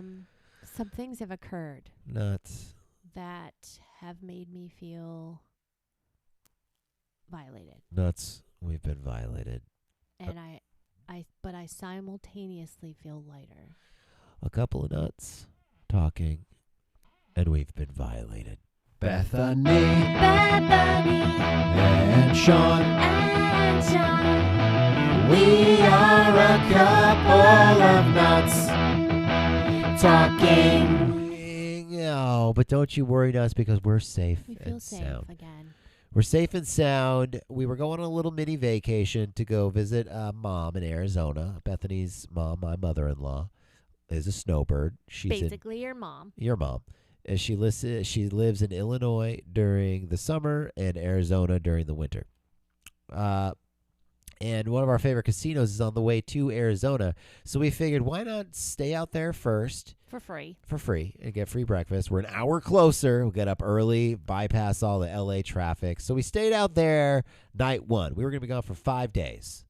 Some things have occurred Nuts. that have made me feel violated. Nuts. We've been violated. And but I simultaneously feel lighter. A couple of nuts talking, and we've been violated. Bethany Bethany and Sean. and Sean, We are a couple of nuts talking. Oh, but don't you worry, nuts, because we're safe we feel and safe sound. again. We're safe and sound. We were going on a little mini vacation to go visit mom in Arizona. Bethany's mom, my mother-in-law, is a snowbird. She's Basically, your mom. your mom. And she lives in Illinois during the summer and Arizona during the winter. And one of our favorite casinos is on the way to Arizona. So we figured, why not stay out there first For free. for free and get free breakfast? We're an hour closer. We'll get up early, bypass all the LA traffic. So we stayed out there night one. We were going to be gone for 5 days.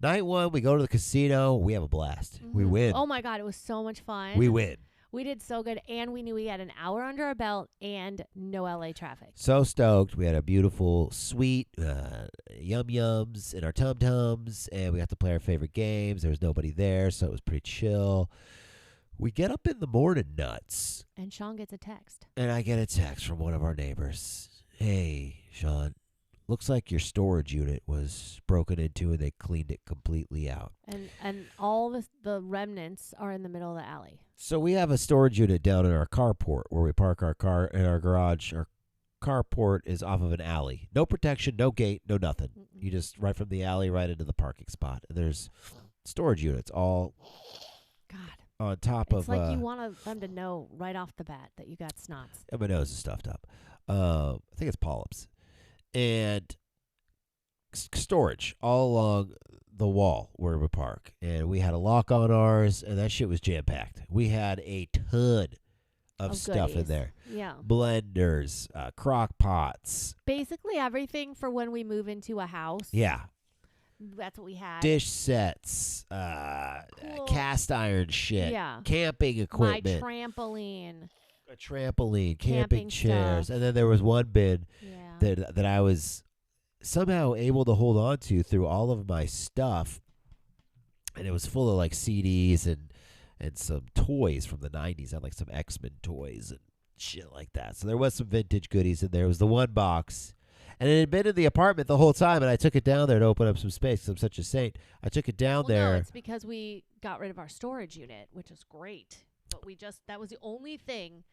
Night one, we go to the casino. We have a blast. We Mhm. win. Oh my God, it was so much fun. We win. We did so good, and we knew we had an hour under our belt and no LA traffic. So stoked. We had a beautiful sweet yum-yums in our tum-tums, and we got to play our favorite games. There was nobody there, so it was pretty chill. We get up in the morning, nuts, And Sean gets a text. and I get a text from one of our neighbors. Hey, Sean, looks like your storage unit was broken into, and they cleaned it completely out. And all the remnants are in the middle of the alley. So we have a storage unit down in our carport where we park our car in our garage. Our carport is off of an alley. No protection, no gate, no nothing. Mm-mm. You just right from the alley right into the parking spot. And there's storage units all God. on top It's of like you want them to know right off the bat that you got snots. and my nose is stuffed up. I think it's polyps. And storage all along the wall where we park. And we had a lock on ours, and that shit was jam-packed. We had a ton of stuff in goodies. there. Yeah. Blenders, crock pots. Basically everything for when we move into a house. Yeah. That's what we had. Dish sets, Cool. cast iron shit, Yeah. camping equipment, My trampoline. a trampoline, camping Camping chairs. stuff. And then there was one bin Yeah. that I was somehow able to hold on to through all of my stuff. And it was full of like CDs and some toys from the 90s. I had like some X-Men toys and shit like that. So there was some vintage goodies in there. It was the one box. And it had been in the apartment the whole time, and I took it down there to open up some space 'cause I'm such a saint. I took it down Well, there. no, it's because we got rid of our storage unit, which is great. But that was the only thing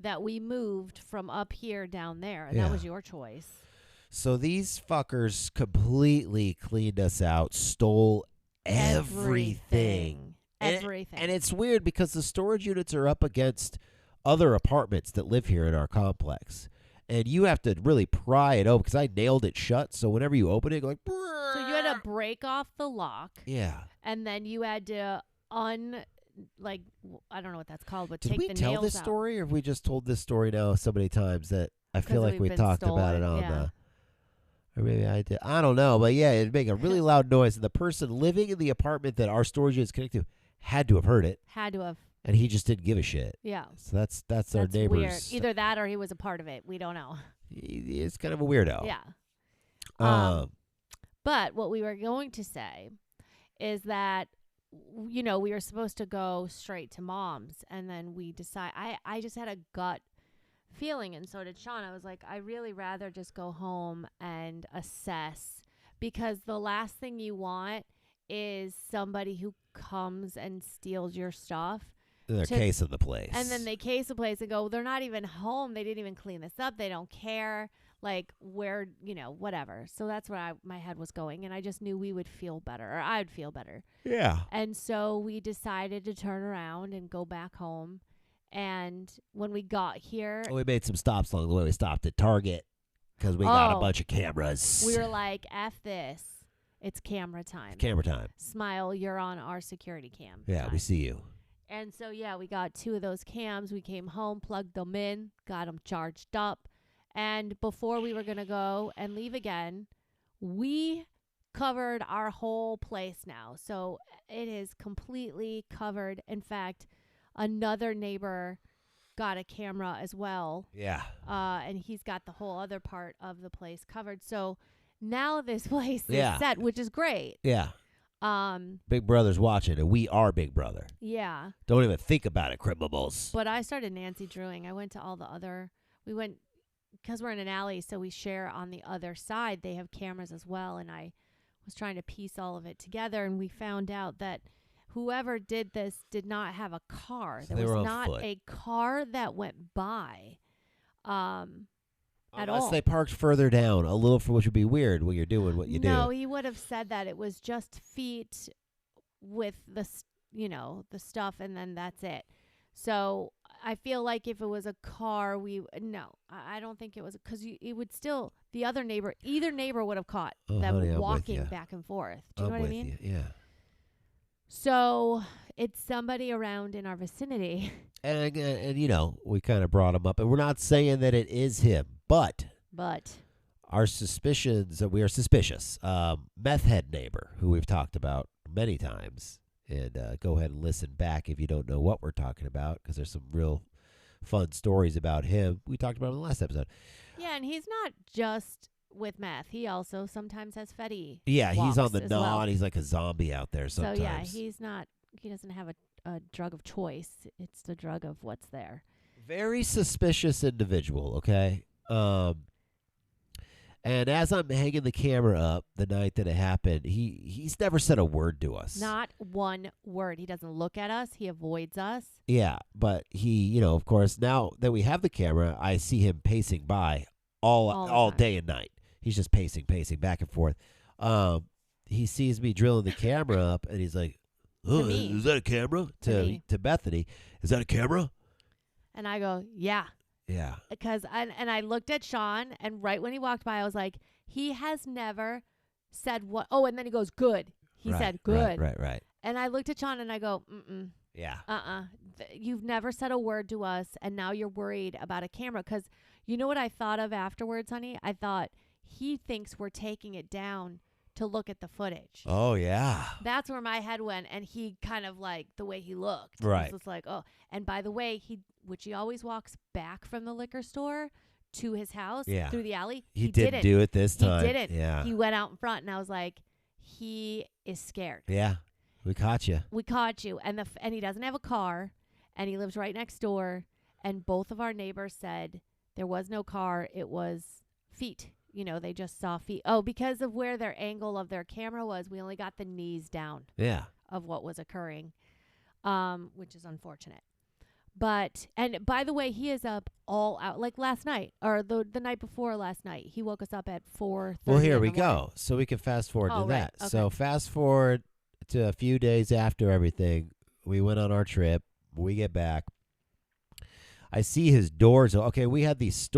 that we moved from up here down there. And Yeah. that was your choice. So these fuckers completely cleaned us out, stole everything. Everything. And it's weird because the storage units are up against other apartments that live here in our complex. And you have to really pry it open because I nailed it shut. So whenever you open it, you go like, So you had to break off the lock, yeah. and then you had to I don't know what that's called, but Did take we the tell nails this out. story, or have we just told this story now so many times that I feel 'Cause like we've we been talked about it stolen, on yeah. or maybe I did. I don't know, but yeah, it'd make a really loud noise, and the person living in the apartment that our storage unit is connected to had to have heard it, Had to have. and he just didn't give a shit. Yeah. So that's our That's neighbor's. weird. Either that or he was a part of it. We don't know. It's kind of a weirdo. Yeah. Um, But what we were going to say is that, we were supposed to go straight to mom's, and then we decide. I just had a gut feeling, and so did Sean. I was like, I really rather just go home and assess, because the last thing you want is somebody who comes and steals your stuff. their case of the place. And then they case the place and go, they're not even home. They didn't even clean this up. They don't care. Like, where, whatever. So that's where my head was going. And I just knew we would feel better, or I'd feel better. Yeah. And so we decided to turn around and go back home. And when we got here, We made some stops along the way. We stopped at Target because we got a Oh. bunch of cameras. we were like, F this. It's camera time. Camera time. Smile, you're on our security cam. Yeah, time. we see you. And so, yeah, we got 2 of those cams. We came home, plugged them in, got them charged up. And before we were going to go and leave again, we covered our whole place now. So it is completely covered. In fact, another neighbor got a camera as well. Yeah. And he's got the whole other part of the place covered. So now this place Yeah. is set, which is great. Yeah. Big Brother's watching, and we are Big Brother. Yeah. Don't even think about it, criminals. But I started Nancy Drewing. I went to all the other, because we're in an alley, so we share on the other side. They have cameras as well, and I was trying to piece all of it together, and we found out that whoever did this did not have a car. So there they were was on not foot. a car that went by at Unless all. they parked further down a little, for which would be weird when you're doing what you do. No, he would have said that it was just feet with the stuff, and then that's it. So I feel like if it was a car, I don't think it was, because it would still, either neighbor would have caught Oh, them honey, I'm with walking ya. back and forth. Do you know I'm what I with mean? you, yeah. So it's somebody around in our vicinity. And we kind of brought him up, and we're not saying that it is him, but our suspicions, we are suspicious. Meth head neighbor, who we've talked about many times, and go ahead and listen back if you don't know what we're talking about, because there's some real fun stories about him. We talked about him in the last episode. Yeah, and he's not just with meth. He also sometimes has Fetty. Yeah, he's on the as nod. well. He's like a zombie out there sometimes. So yeah, he doesn't have a drug of choice. It's the drug of what's there. Very suspicious individual, okay? And as I'm hanging the camera up the night that it happened, he's never said a word to us. Not one word. He doesn't look at us. He avoids us. Yeah, but he, of course, now that we have the camera, I see him pacing by all time. day and night. He's just pacing back and forth. He sees me drilling the camera up, and he's like, "Oh, me. is that a camera?" To To Bethany, "Is that a camera?" And I go, yeah. Yeah. Because I looked at Sean, and right when he walked by, I was like, he has never said what. Oh, and then he goes, good. He said, good. Right. And I looked at Sean, and I go, Yeah. You've never said a word to us, and now you're worried about a camera. Because you know what I thought of afterwards, honey? I thought he thinks we're taking it down to look at the footage. Oh, yeah. That's where my head went, and he kind of like the way he looked. Right. It was just like, oh. And by the way, he always walks back from the liquor store to his house through the alley. He didn't do it this time. He didn't. Yeah. He went out in front, and I was like, he is scared. Yeah. We caught you. We caught you. And he doesn't have a car, and he lives right next door. And both of our neighbors said there was no car. It was feet. They just saw feet. Oh, because of where their angle of their camera was, we only got the knees down Yeah. of what was occurring, which is unfortunate. And by the way, he is up all out. Like last night, or the night before last night, he woke us up at 4:30. Well, here we go. So we can fast forward to that. Right. So Okay. fast forward to a few days after everything. We went on our trip. We get back. I see his doors. Okay, we had these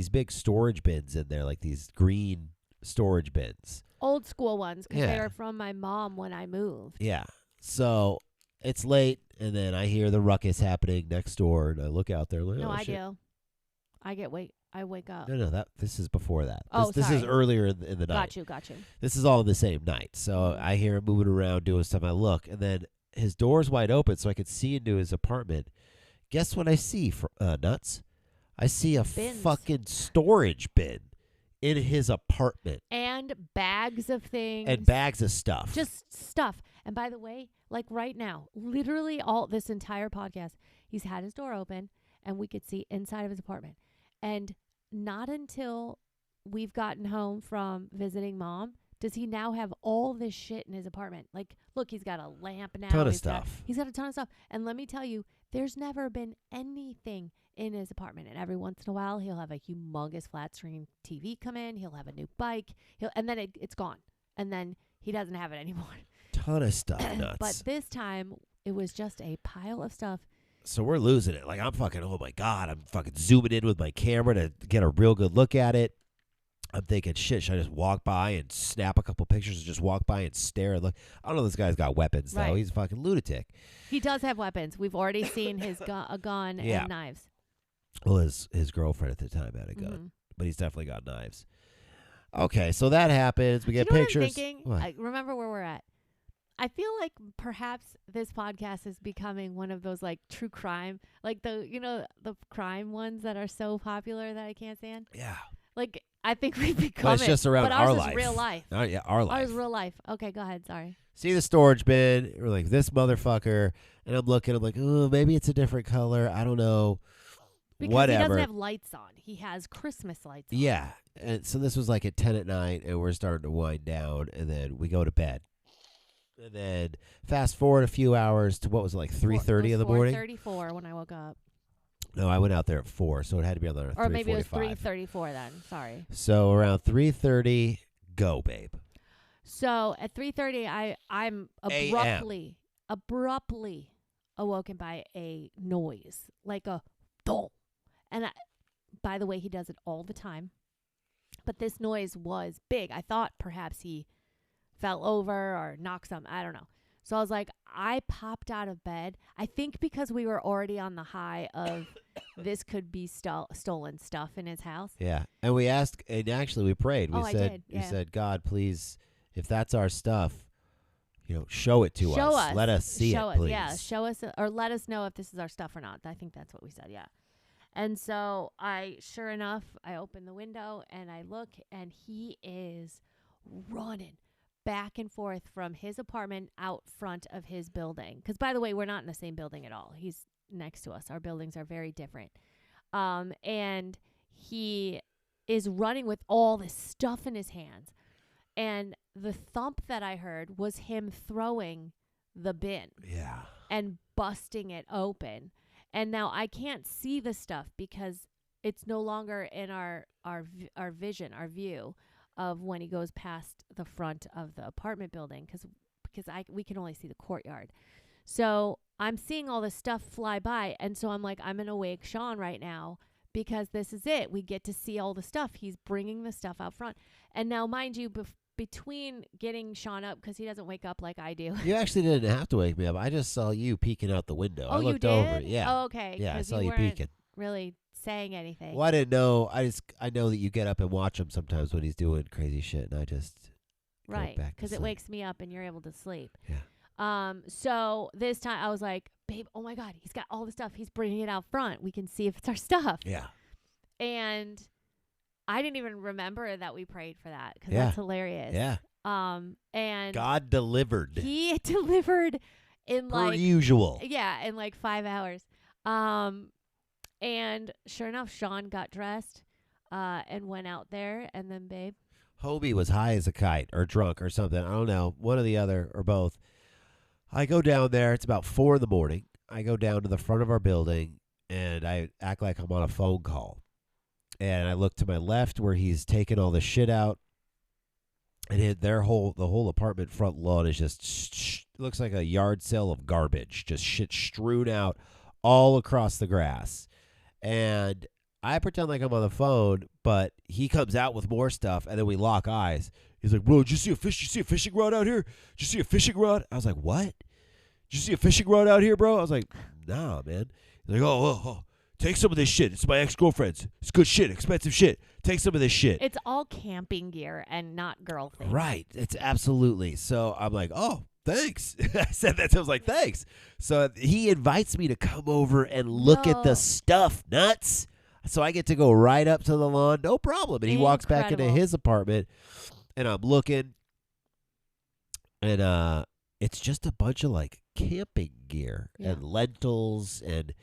big storage bins in there, like these green storage bins. Old school ones, because they Yeah. were from my mom when I moved. Yeah. So it's late, and then I hear the ruckus happening next door, and I look out there. Like, No, oh, I shit. do. I wake up. No, this is before that. Oh, this is sorry. earlier in the night. Got you. This is all in the same night. So I hear him moving around, doing stuff. I look, and then his door's wide open, so I could see into his apartment. Guess what I see, nuts? I see a Bins. fucking storage bin in his apartment. And bags of things. And bags of stuff. Just stuff. And by the way, like right now, literally all this entire podcast, he's had his door open, and we could see inside of his apartment. And not until we've gotten home from visiting mom does he now have all this shit in his apartment. Like, look, he's got a lamp now. Ton of He's got stuff. a ton of stuff. And let me tell you, there's never been anything in his apartment. And every once in a while, he'll have a humongous flat screen TV come in. He'll have a new bike. And then it's gone. And then he doesn't have it anymore. Ton of stuff, nuts. But this time, it was just a pile of stuff. So we're losing it. Like, I'm fucking, oh my God, I'm fucking zooming in with my camera to get a real good look at it. I'm thinking, shit, should I just walk by and snap a couple pictures or just walk by and stare and look? I don't know, this guy's got weapons, though. Right. He's a fucking lunatic. He does have weapons. We've already seen a gun Yeah. and knives. Well, his girlfriend at the time had a gun, Mhm. but he's definitely got knives. Okay, so that happens. We get you know pictures. What I'm thinking? What? Remember where we're at. I feel like perhaps this podcast is becoming one of those like true crime, like the crime ones that are so popular that I can't stand. Yeah. Like I think we've become But it's just around but our ours life. is real life. Yeah, our life. Ours is real life. Okay, go ahead. Sorry. See the storage bin. We're like, this motherfucker. And I'm looking. I'm like, oh, maybe it's a different color. I don't know. Because Whatever. he doesn't have lights on. He has Christmas lights on. Yeah. And so this was like at 10 at night, and we're starting to wind down, and then we go to bed. And then fast forward a few hours to what was it, like 3:30 in the morning? 4:34 when I woke up. No, I went out there at 4, so it had to be on there at 3:45. Or maybe it was 3:34 then. Sorry. So around 3:30, go, babe. So at 3:30, I'm abruptly awoken by a noise, like a thump. And by the way, he does it all the time. But this noise was big. I thought perhaps he fell over or knocked something. I don't know. So I was like, I popped out of bed. I think because we were already on the high of this could be stolen stuff in his house. Yeah. And we asked, and actually we prayed. We I said, did. we Yeah. said, God, please, if that's our stuff, show it to Show us. us. Let us see Show it, us. please. Yeah, show us or let us know if this is our stuff or not. I think that's what we said. Yeah. And so sure enough, I open the window and I look, and he is running back and forth from his apartment out front of his building. Because, by the way, we're not in the same building at all. He's next to us. Our buildings are very different. And he is running with all this stuff in his hands. And the thump that I heard was him throwing the bin Yeah. and busting it open. And now I can't see the stuff because it's no longer in our vision, our view of when he goes past the front of the apartment building because we can only see the courtyard. So I'm seeing all this stuff fly by, and so I'm like, I'm gonna wake Sean right now because this is it. We get to see all the stuff. He's bringing the stuff out front, and now, mind you, between getting Sean up because he doesn't wake up like I do. You actually didn't have to wake me up. I just saw you peeking out the window. Oh, I looked you did? over. Yeah. Oh, okay. Yeah, I 'cause saw you weren't peeking. really saying anything. Well, I didn't know. I know that you get up and watch him sometimes when he's doing crazy shit, and I just Right, back to because it sleep. wakes me up and you're able to sleep. Yeah. So this time I was like, babe, oh my God, he's got all the stuff. He's bringing it out front. We can see if it's our stuff. Yeah. And I didn't even remember that we prayed for that because Yeah. that's hilarious. Yeah. And God delivered. he delivered in Per like usual. yeah, in like 5 hours. And sure enough, Sean got dressed, and went out there, and then babe. Hobie was high as a kite or drunk or something. I don't know. One or the other or both. I go down there. It's about 4 a.m. I go down to the front of our building, and I act like I'm on a phone call. And I look to my left where he's taking all the shit out. And the whole apartment front lawn is just looks like a yard sale of garbage. Just shit strewn out all across the grass. And I pretend like I'm on the phone, but he comes out with more stuff, and then we lock eyes. He's like, bro, did you see a fishing rod out here? Did you see a fishing rod? I was like, what? Did you see a fishing rod out here, bro? I was like, nah, man. He's like, oh, take some of this shit. It's my ex-girlfriend's. It's good shit, expensive shit. Take some of this shit. It's all camping gear and not girl things. Right. It's absolutely. So I'm like, oh, thanks. I said that. So I was like, thanks. So he invites me to come over and look at No. the stuff, nuts. So I get to go right up to the lawn, no problem. And he walks back into Incredible. his apartment, and I'm looking, and it's just a bunch of like camping gear and lentils and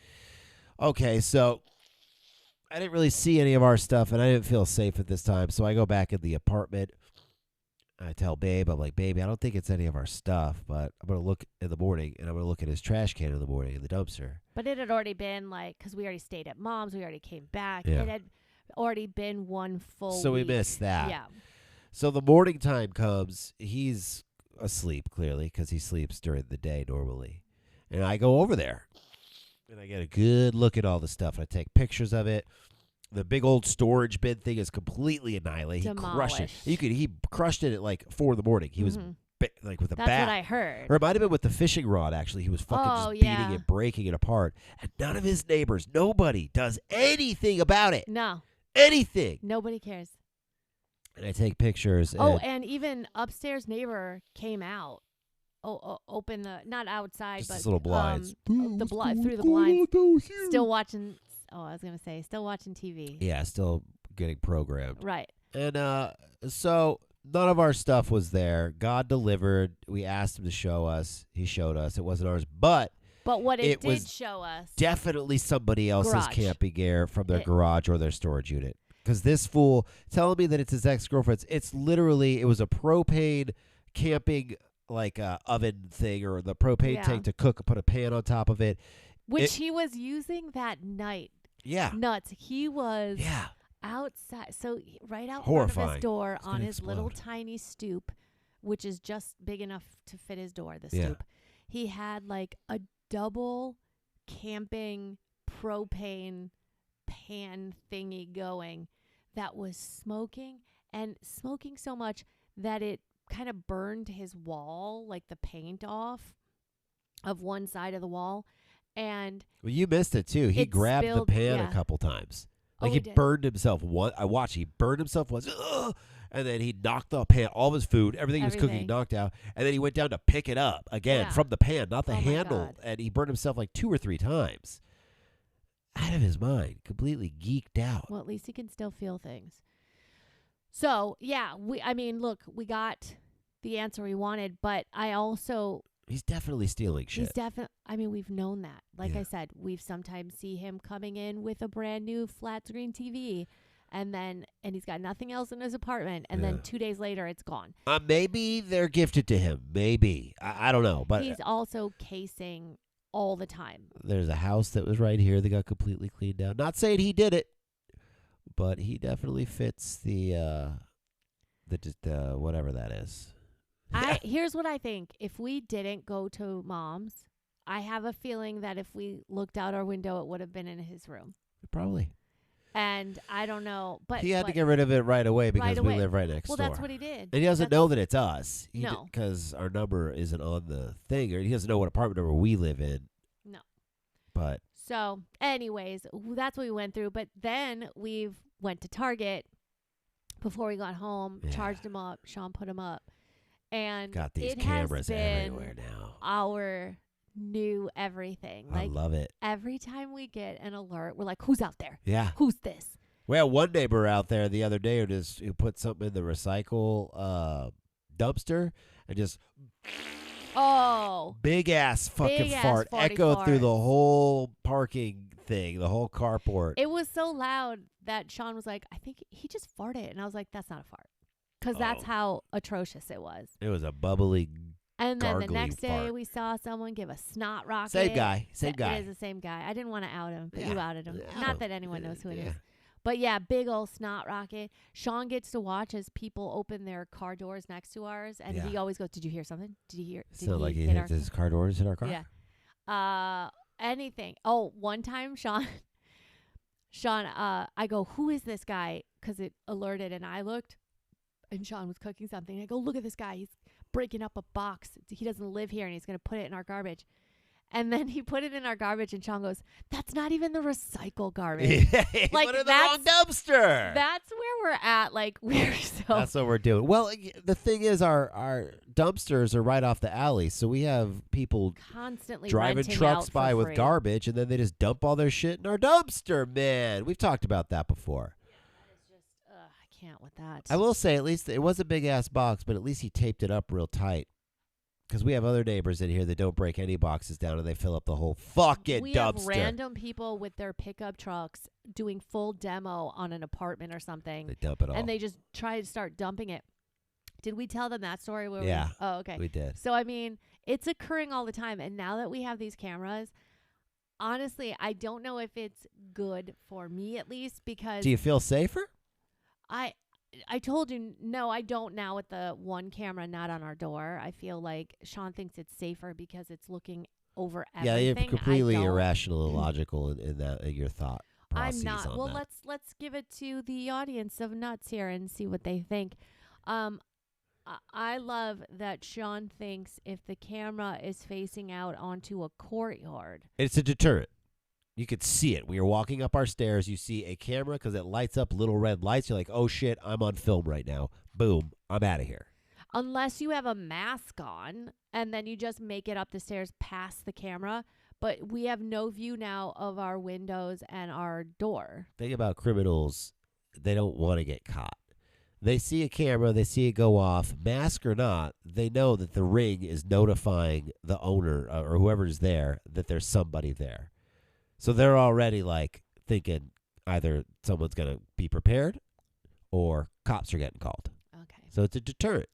okay, so I didn't really see any of our stuff, and I didn't feel safe at this time. So I go back in the apartment. I tell Babe, I'm like, baby, I don't think it's any of our stuff, but I'm going to look in the morning, and I'm going to look at his trash can in the morning in the dumpster. But it had already been like, because we already stayed at mom's, we already came back. Yeah. It had already been one full So we week. missed that. Yeah. So the morning time comes. He's asleep, clearly, because he sleeps during the day normally. And I go over there, and I get a good look at all the stuff. And I take pictures of it. The big old storage bin thing is completely annihilated. He crushed it. Demolished. He crushed it at like 4 a.m. He was like with a That's bat. what I heard. Or it might have been with the fishing rod, actually. He was fucking just beating it, breaking it apart. And none of his neighbors, nobody does anything about it. No. Anything. Nobody cares. And I take pictures. Oh, and even upstairs neighbor came out open the not outside, Just but this little blinds. through the blinds. Still watching. Oh, I was gonna say, still watching TV. Yeah, still getting programmed. Right. And so none of our stuff was there. God delivered. We asked him to show us. He showed us. It wasn't ours, but But it did was show us. definitely somebody else's Garage. camping gear from their garage or their storage unit. Because this fool telling me that it's his ex-girlfriend's, it was a propane camping like oven thing or the propane tank to cook, put a pan on top of it. Which he was using that night. Yeah. Nuts. He was Yeah. outside. So right out front of Horrifying. his door It's on gonna his little explode. tiny stoop, which is just big enough to fit his door, the Yeah. stoop. He had like a double camping propane pan thingy going that was smoking so much that it kind of burned his wall, like the paint off of one side of the wall. And Well, you missed it too. He it grabbed spilled- the pan yeah. a couple times. Oh, Like he he did. burned himself once. I watched. He burned himself once. Ugh! And then he knocked the pan, all of his food, everything he was cooking, he Everything. knocked out. And then he went down to pick it up again Yeah. from the pan, not the Oh my handle. God. And he burned himself like 2 or 3 times. Out of his mind, completely geeked out. well, at least he can still feel things. So, yeah, look, we got the answer we wanted, but I also He's definitely stealing shit. he's definitely we've known that. Like Yeah. I said, we've sometimes see him coming in with a brand new flat screen TV and he's got nothing else in his apartment and then Yeah. 2 days later it's gone. Maybe they're gifted to him. Maybe. I don't know. But He's also casing all the time. there's a house that was right here that got completely cleaned out. Not saying he did it, but he definitely fits the whatever that is. Here's what I think. If we didn't go to Mom's, I have a feeling that if we looked out our window, it would have been in his room. Probably. And I don't know, but He had to but- get rid of it right away because away. we live right next Well, door. that's what he did. And he doesn't know that it's us. No. Because our number isn't on the thing, or he doesn't know what apartment number we live in. No. But So, anyways, that's what we went through. But then we went to Target before we got home, Yeah. charged him up. Sean put him up, and got these it cameras has been everywhere now. our new everything. I Like love it. every time we get an alert, we're like, "Who's out there? Yeah. Who's this?" We had one neighbor out there the other day who put something in the recycle dumpster and just Oh, big ass fucking Big-ass fart farty echoed through fart. the whole parking thing, the whole carport. it was so loud that Sean was like, "I think he just farted," and I was like, "That's not a fart," because that's Oh. how atrocious it was. It was a bubbly. And then the Gargly next day, fart. we saw someone give a snot rocket. Same guy. Same It guy. is the same guy. I didn't want to out him, but Yeah. you outed him. Yeah. Not that anyone knows who it is. Yeah. But yeah, big old snot rocket. Sean gets to watch as people open their car doors next to ours, and he Yeah. always goes, "Did you hear something? Did you hear? Did So like he hit hit his car doors in our car. Yeah. Anything. Oh, one time, Sean, I go, "Who is this guy?" Because it alerted, and I looked, and Sean was cooking something. I go, "Look at this guy. He's breaking up a box. He doesn't live here, and he's going to put it in our garbage." And then he put it in our garbage, and Sean goes, "That's not even the recycle garbage." He Like, put it in the wrong dumpster. That's where we're at. Like, we're so. That's what we're doing. Well, the thing is, our dumpsters are right off the alley, so we have people Constantly driving renting trucks out for by with free. garbage, and then they just dump all their shit in our dumpster. Man, we've talked about that before. I can't with that. I will say, at least it was a big ass box, but at least he taped it up real tight. Because we have other neighbors in here that don't break any boxes down, and they fill up the whole fucking we dumpster. have random people with their pickup trucks doing full demo on an apartment or something, They dump it all. and they just try to start dumping it. Did we tell them that story? Where Yeah. Oh, okay. We did. So, I mean, it's occurring all the time. And now that we have these cameras, honestly, I don't know if it's good for me, at least, because Do you feel safer? I told you, no, I don't now with the one camera not on our door. I feel like Sean thinks it's safer because it's looking over Yeah, everything. you're completely I don't. irrational and illogical in that in your thought I'm processes not. on Well, that. let's give it to the audience of nuts here and see what they think. I love that Sean thinks if the camera is facing out onto a courtyard. It's a deterrent. You could see it. We are walking up our stairs. You see a camera because it lights up little red lights. You're like, oh, shit, I'm on film right now. Boom. I'm out of here. unless you have a mask on and then you just make it up the stairs past the camera. But we have no view now of our windows and our door. Thing about criminals, they don't want to get caught. They see a camera, they see it go off, mask or not, they know that the Ring is notifying the owner or whoever's there that there's somebody there. So they're already like thinking either someone's going to be prepared or cops are getting called. Okay. So it's a deterrent.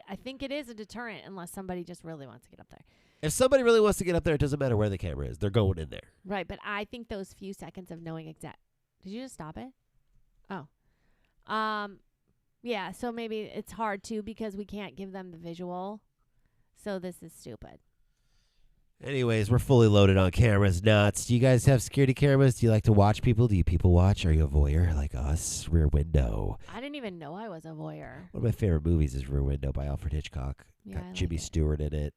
I think it is a deterrent unless somebody just really wants to get up there. If somebody really wants to get up there, it doesn't matter where the camera is. They're going in there. Right, but I think those few seconds of knowing exact. Did you just stop it? Oh. Yeah, so maybe it's hard too because we can't give them the visual. So this is stupid. Anyways, we're fully loaded on cameras. Nuts. Do you guys have security cameras? Do you like to watch people? Do you people watch? Are you a voyeur like us? Rear Window. I didn't even know I was a voyeur. One of my favorite movies is Rear Window by Alfred Hitchcock. Yeah, Got I Jimmy like it. Stewart in it.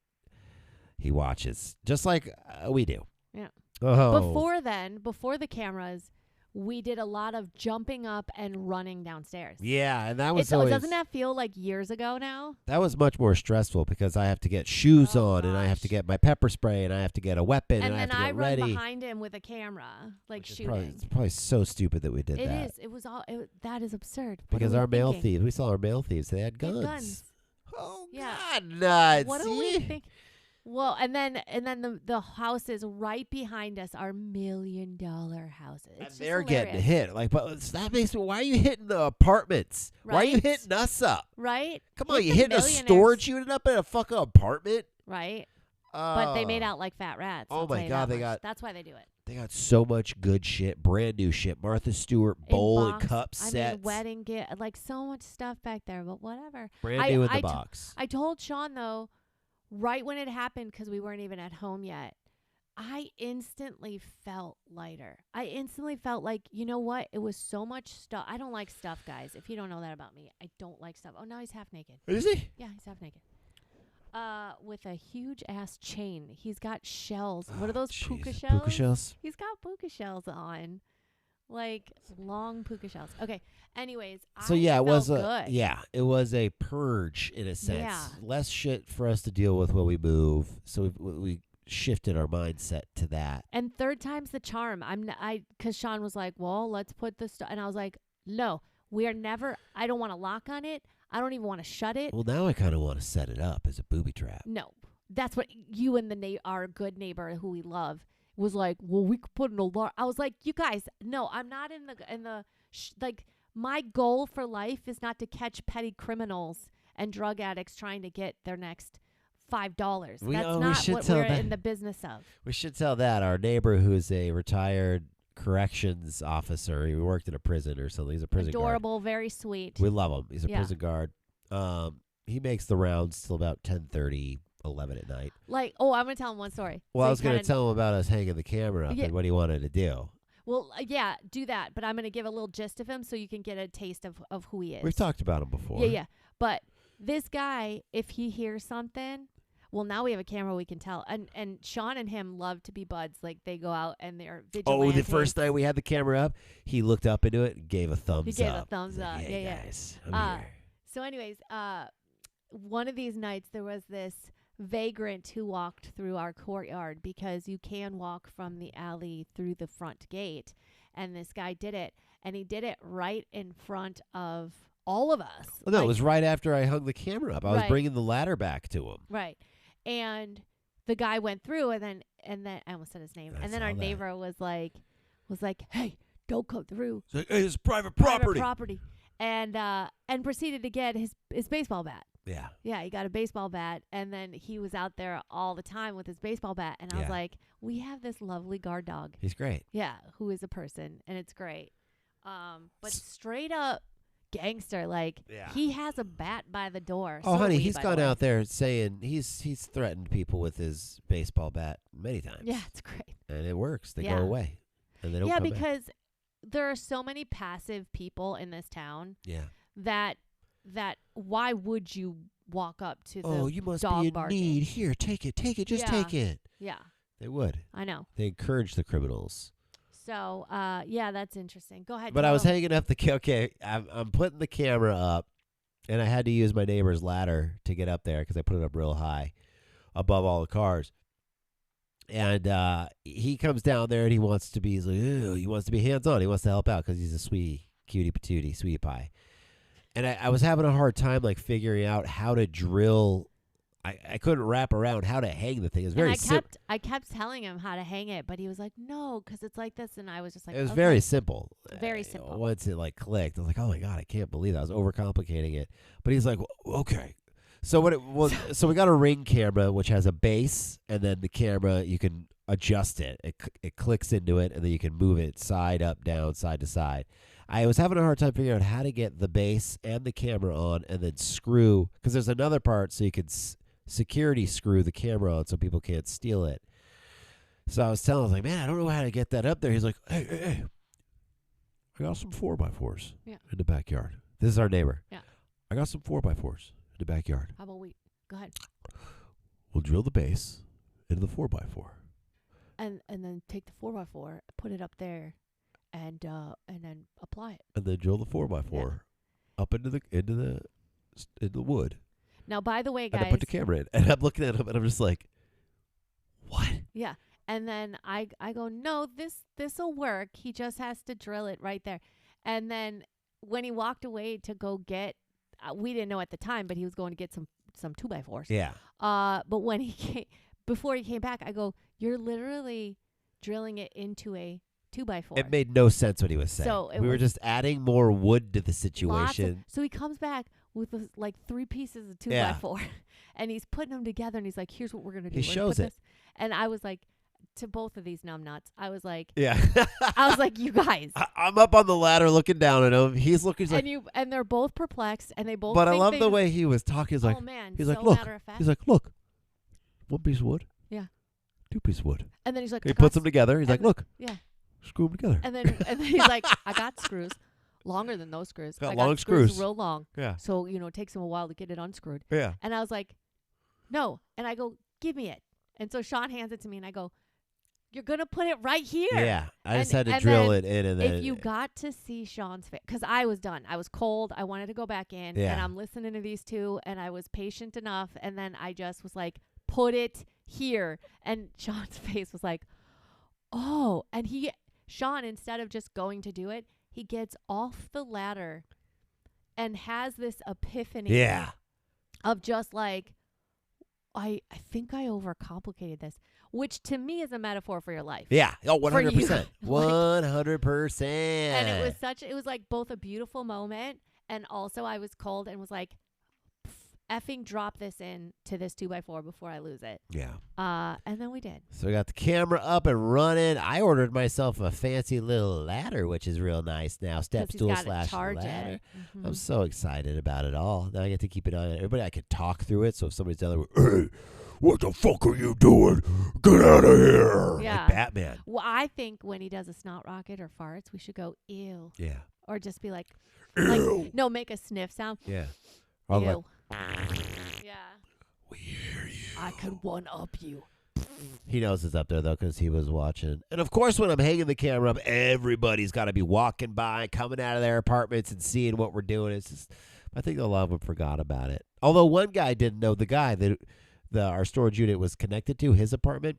He watches just like we do. Yeah. Oh. Before the cameras, we did a lot of jumping up and running downstairs. Yeah, and that was Doesn't that feel like years ago now? that was much more stressful because I have to get shoes Oh, on and I have to gosh. get my pepper spray and I have to get a weapon and I have then to I get run ready. behind him with a camera, like Which is shooting. it's probably so stupid that we did It that. is. It was all. That is absurd. What Because are we our male thinking? thieves, we saw our male thieves. They had They had guns. guns. Oh Yeah. God, nuts! What do we think? Well, and then the houses right behind us are $1 million houses. And It's they're just getting hilarious. hit. Like, but that makes me. Why are you hitting the apartments? Why are you Right? hitting us up? Right? Come on, Hit you the hitting a millionaires. storage unit up in a fucking apartment? Right? But they made Oh. out like fat rats. Oh I'll my tell you God, that they much. got- That's why they do it. They got so much good shit, brand new shit. Martha Stewart In bowl box. and cup I sets, mean, wedding gift, like so much stuff back there. But whatever. brand I- new in the I t- box. I told Sean though, right when it happened, because we weren't even at home yet, I instantly felt lighter. I instantly felt like, you know what? It was so much stuff. I don't like stuff, guys. If you don't know that about me, I don't like stuff. Oh, now he's half naked. Is he? Yeah, he's half naked. With a huge ass chain. He's got shells. What are those puka Jeez, shells? Puka shells. He's got puka shells on. Like long puka shells. Okay. Anyways, So I yeah, it was felt a good. it was a purge in a sense. Yeah. Less shit for us to deal with when we move. So we shifted our mindset to that. And third time's the charm. Because Sean was like, well, let's put the stuff. And I was like, no, we are never, I don't want to lock on it. I don't even want to shut it. Well, now I kind of want to set it up as a booby trap. No, that's what you and our good neighbor who we love was like, well, we could put an alarm. I was like, you guys, no, I'm not like my goal for life is not to catch petty criminals and drug addicts trying to get their next $5. That's we not should what tell we're that. in the business of. We should tell that our neighbor who's a retired corrections officer. He worked in a prison or something. He's a prison guard. Adorable, very sweet. We love him. He's a Yeah. prison guard. He makes the rounds till about 10:30, 11 at night. Like, oh, I'm going to tell him one story. Well, So I he was going to kinda- tell him about us hanging the camera up Yeah. and what he wanted to do. Well, yeah, do that. But I'm going to give a little gist of him so you can get a taste of who he is. We've talked about him before. Yeah, yeah. But this guy, if he hears something, well, now we have a camera we can tell. And Sean and him love to be buds. Like, they go out and they're Oh, vigilantes. the first night we had the camera up, he looked up into it and gave a thumbs up. He gave a thumbs He's like, up. "Hey, Yeah, yeah. guys, I'm here." So anyways, one of these nights there was this vagrant who walked through our courtyard because you can walk from the alley through the front gate. And this guy did it. And he did it right in front of all of us. Well, no, it Like, was right after I hung the camera up. I was Right. bringing the ladder back to him. Right. And the guy went through and then I almost said his name. I And then saw our that. neighbor was like, hey, don't come through. It's like, hey, it's private Private property. property. And proceeded to get his baseball bat. Yeah. Yeah, he got a baseball bat, and then he was out there all the time with his baseball bat. And I was Yeah. like, we have this lovely guard dog. He's great. Yeah, who is a person, and it's great. But straight up gangster, like Yeah. he has a bat by the door. Oh, So honey, do we, he's by the gone way. out there saying he's threatened people with his baseball bat many times. Yeah, it's great. And it works. They Yeah. go away. And they don't Yeah, come back. because there are so many passive people in this town Yeah. that why would you walk up to the Oh, you must dog be in barking? need. Here, take it, just Yeah. take it. Yeah, They would. I know. They encourage the criminals. So, yeah, that's interesting. Go ahead. But I was tell 'em. hanging up the okay. I'm putting the camera up, and I had to use my neighbor's ladder to get up there because I put it up real high above all the cars. And he comes down there and he wants to be, he wants to be hands-on. He wants to help out because he's a sweetie, cutie patootie, sweetie pie. And I was having a hard time like figuring out how to drill. I couldn't wrap around how to hang the thing. It was very simple. I kept telling him how to hang it, but he was like, no, because it's like this. And I was just like, It was okay. very simple. Very simple. Once it like clicked, I was like, oh my God, I can't believe that. I was overcomplicating it. But he's like, well, okay. So what it was, so we got a Ring camera, which has a base, and then the camera, you can adjust it. It clicks into it, and then you can move it side up, down, side to side. I was having a hard time figuring out how to get the base and the camera on and then screw, because there's another part so you can security screw the camera on so people can't steal it. So I was telling him, I was like, man, I don't know how to get that up there. He's like, hey, I got some 4x4s in the backyard. This is our neighbor. Yeah. I got some 4x4s in the backyard. How about we go ahead We'll drill the base into the 4x4. and then take the 4x4, put it up there, and then apply it. And then drill the 4x4 up into the wood. Now, by the way, guys, And I put the camera in. And I'm looking at him and I'm just like, what? Yeah. And then I go, no, this'll work. He just has to drill it right there. And then when he walked away to go get, we didn't know at the time, but he was going to get some 2x4s. Yeah. But when before he came back, I go, you're literally drilling it into a 2x4. It made no sense what he was saying. So we were just adding more wood to the situation. So he comes back with like 3 pieces of 2x4, Yeah. and he's putting them together, and he's like, here's what we're going to do. He shows it. This. And I was like, to both of these numbnuts, I was like, Yeah. I was like, you guys. I'm up on the ladder looking down at him. He's looking. He's like, And they're both perplexed, and they both. but I think love the way he was talking. He's like, oh man, he's so like, look. matter of fact. He's like, look, 1 piece of wood. Yeah. 2 pieces of wood. And then he's like, He puts them together. He's like, look. Yeah. Screw them together. And then he's like, I got screws longer than those screws. Got I long got screws. real long. Yeah. So it takes him a while to get it unscrewed. Yeah. And I was like, no. And I go, give me it. And so Sean hands it to me, and I go, you're going to put it right here. Yeah. I just had to and drill then it in. And then if you got to see Sean's face, because I was done. I was cold. I wanted to go back in. Yeah. And I'm listening to these two, and I was patient enough. And then I just was like, put it here. And Sean's face was like, oh. And Sean, instead of just going to do it, he gets off the ladder and has this epiphany Yeah. of just like, I think I overcomplicated this, which to me is a metaphor for your life. Yeah. Oh, 100%. Like, 100%. And it was like both a beautiful moment, and also I was cold and was like, effing drop this in to this 2x4 before I lose it. Yeah. And then we did. So we got the camera up and running. I ordered myself a fancy little ladder, which is real nice now. Step 'Cause he's stool gotta slash charge ladder. it. Mhm. I'm so excited about it all. Now I get to keep it on. Everybody, I could talk through it. So if somebody's down there, hey, what the fuck are you doing? Get out of here. Yeah. Like Batman. Well, I think when he does a snot rocket or farts, we should go, ew. Yeah. Or just be like, Ew. no, make a sniff sound. Yeah. Or Ew. like, Yeah. we hear you. I could one up you. He knows it's up there, though, because he was watching. And, of course, when I'm hanging the camera up, everybody's got to be walking by, coming out of their apartments and seeing what we're doing. It's just, I think a lot of them forgot about it. Although one guy didn't know, the guy that our storage unit was connected to, his apartment.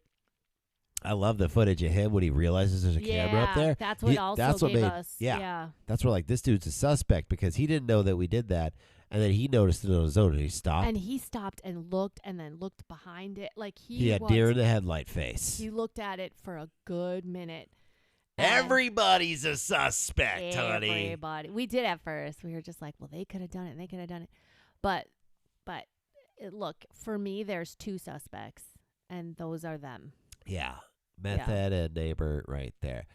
I love the footage of him when he realizes there's a camera up there. That's what gave us. Yeah. That's where, like, this dude's a suspect because he didn't know that we did that. And then he noticed it on his own, and he stopped. And he stopped and then looked behind it. Like he had deer in the headlight face. He looked at it for a good minute. Everybody's a suspect, honey. Everybody. We did at first. We were just like, well, they could have done it. And they could have done it. But look, for me, there's 2 suspects, and those are them. Yeah. Meth head and neighbor right there.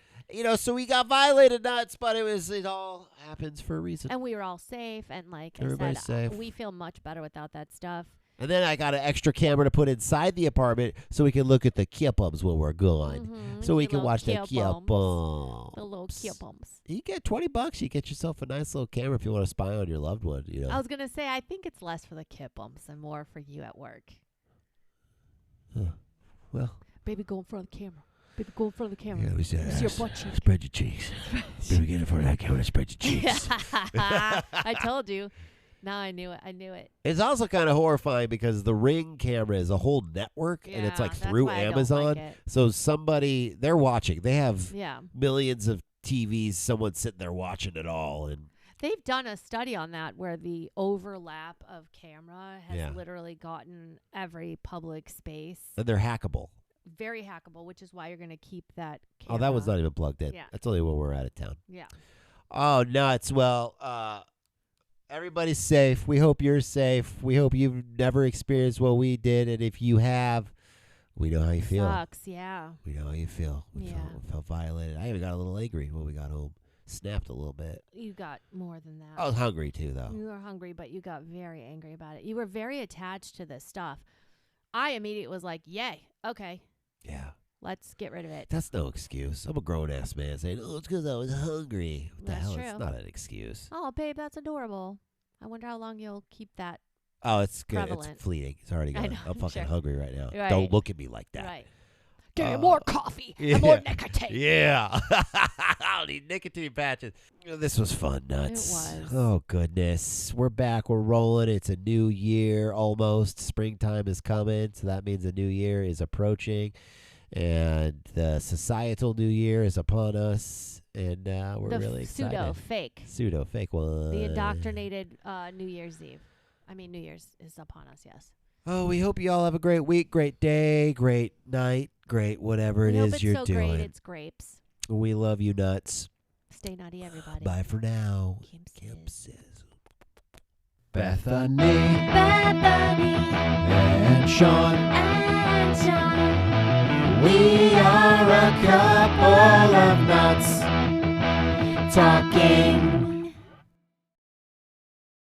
So we got violated nuts, but it all happens for a reason. And we were all safe, and like Everybody's I said, safe. we feel much better without that stuff. And then I got an extra camera to put inside the apartment so we can look at the Kimpses when we're gone. Mm-hmm. So we can watch the Kimpses. Kimpses. The little Kimpses. You get $20. You get yourself a nice little camera if you want to spy on your loved one. I was going to say, I think it's less for the Kimpses and more for you at work. Well. Baby, go in front of the camera. Baby, go in front of the camera. Yeah, we see your butt cheek. Spread your cheeks. Baby, get in front of that camera. Spread your cheeks. I told you. No, I knew it. I knew it. It's also kind of horrifying because the Ring camera is a whole network, and it's like that's through why I don't Amazon. like it. So they're watching. They have Yeah. millions of TVs. Someone's sitting there watching it all, and They've done a study on that where the overlap of camera has Yeah. literally gotten every public space they're hackable. very hackable, which is why you're going to keep that Oh, camera. that was not even plugged in. Yeah. That's only when we're out of town. Yeah. Oh, nuts. Well, everybody's safe. We hope you're safe. We hope you've never experienced what we did, and if you have, we know how you feel. Sucks, yeah. We know how you feel. We Yeah. felt violated. I even got a little angry when we got home. Snapped a little bit. You got more than that. I was hungry too, though. You were hungry, but you got very angry about it. You were very attached to this stuff. I immediately was like, yay, okay, Yeah. let's get rid of it. That's no excuse. I'm a grown-ass man saying, oh, it's because I was hungry. What the That's hell? true. It's not an excuse. Oh, babe, that's adorable. I wonder how long you'll keep that. Oh, it's good. Prevalent. It's fleeting. It's already I gone. know, I'm fucking sure. hungry right now. Right. Don't look at me like that. Right. Give me Uh, more coffee yeah. and more nicotine. Yeah. I need nicotine patches. This was fun, nuts. It was. Oh, goodness. We're back. We're rolling. It's a new year almost. Springtime is coming, so that means a new year is approaching. And the societal new year is upon us. And we're The really excited. pseudo fake one. The indoctrinated New Year's Eve. I mean, New Year's is upon us, yes. Oh, we hope you all have a great week, great day, great night, great whatever it We hope is it's you're so doing. great it's grapes. We love you, nuts. Stay nutty, everybody. Bye for now. Kimpses. Kimpses. Bethany Bethany and Sean. and Sean. We are a couple of nuts talking